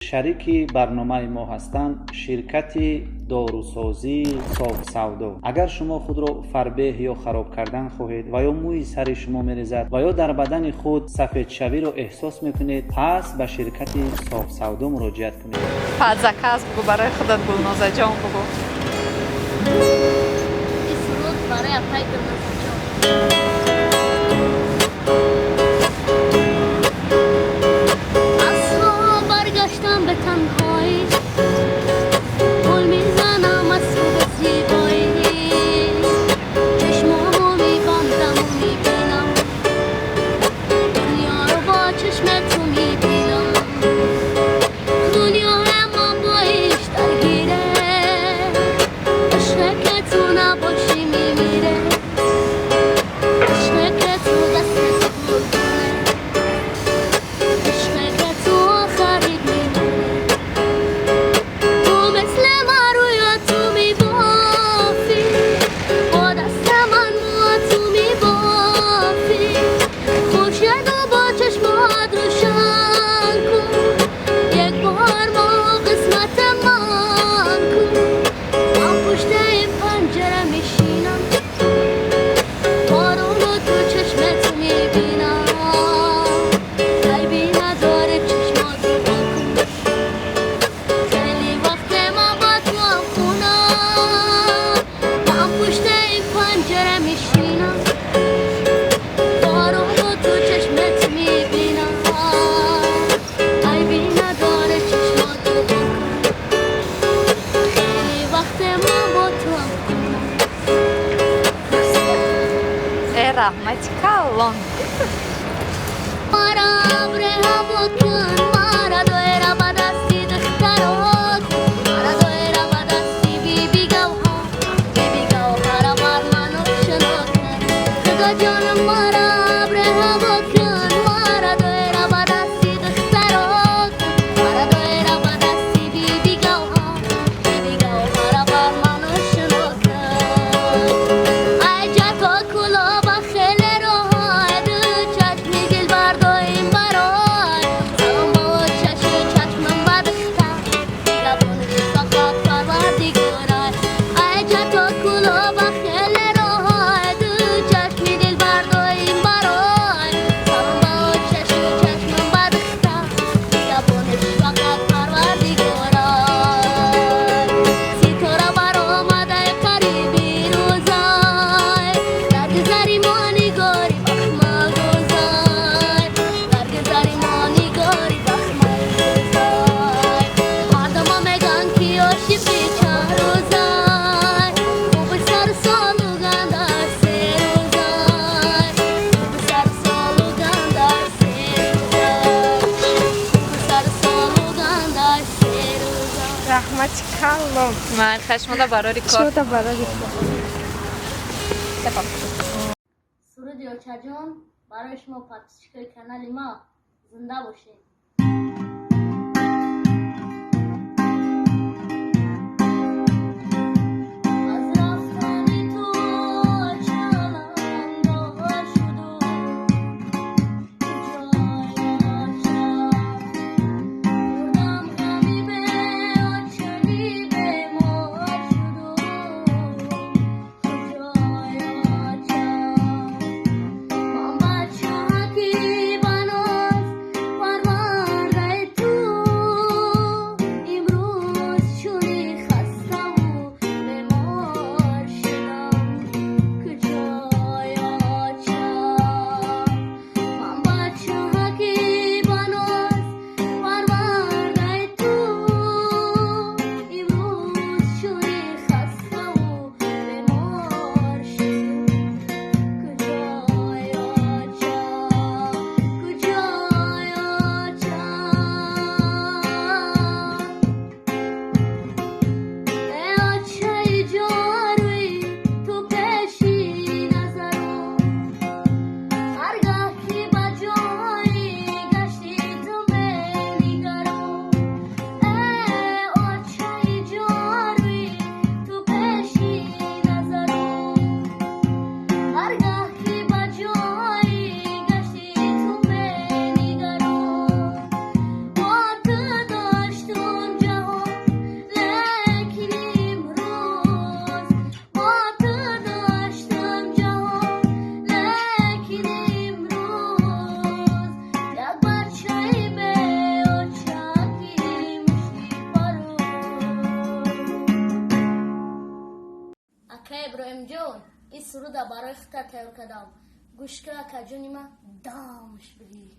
شریکی برنامه ما هستند شرکت داروسازی СОФСАВДО. اگر شما خود را فربه یا خراب کردن خواهید و یا موی سر شما میریزد و یا در بدن خود سفید شوی را احساس میکنید، پس به شرکت СОФСАВДО مراجعت کنید. заказ بگو برای خودت گلنازه جان بگو. این سرود برای اپای گلنازه جان. به تنهایی گل میزنم از تو زیبایی، چشمامو میبندم و میبینم دنیا رو با چشم تو میبینم. دنیا ما بایش درگیره، عشق که تو نباشی میمیره، عشق که تو دست گل کنه، عشق که تو آخری رحمت کالون. رحمت کالون. من خشماده برای کار. سرود جان برای شما پادکست کانال ما زنده باشید. Parva این سرود برای خودت تیار کردم. گوش که جونی من دامش بگی.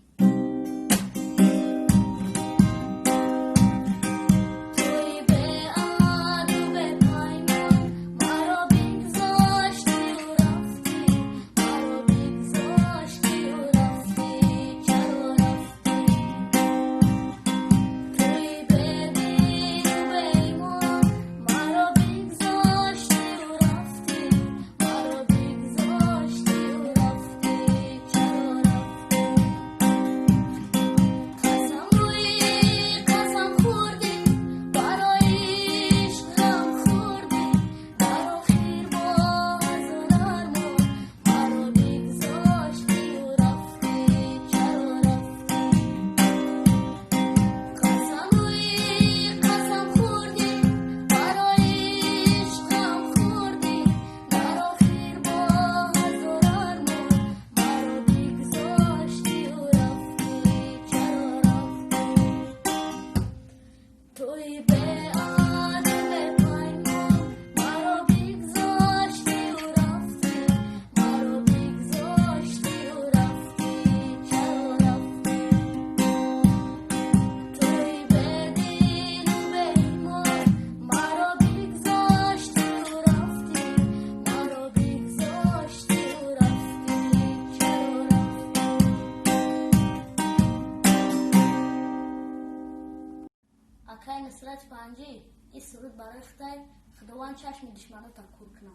اکای نصرت پنجی این سرود برای خدای خداوند چشم دشمناتم کور کنه.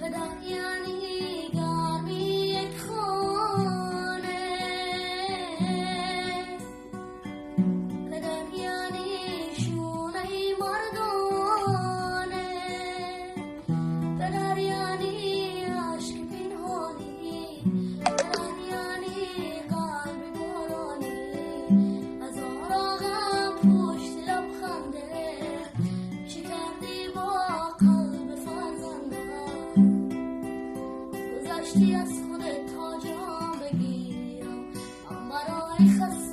پدر یعنی گرمی یک خانه، پدر یعنی شونه مردانه، پدر یعنی عشق پنهانی، پدر یعنی قلب بارانی، از آراغم پشت لبخنده چی کردی با قلب فرزندم. گذشتی از خودت تا جهان بگیرم من برای خسته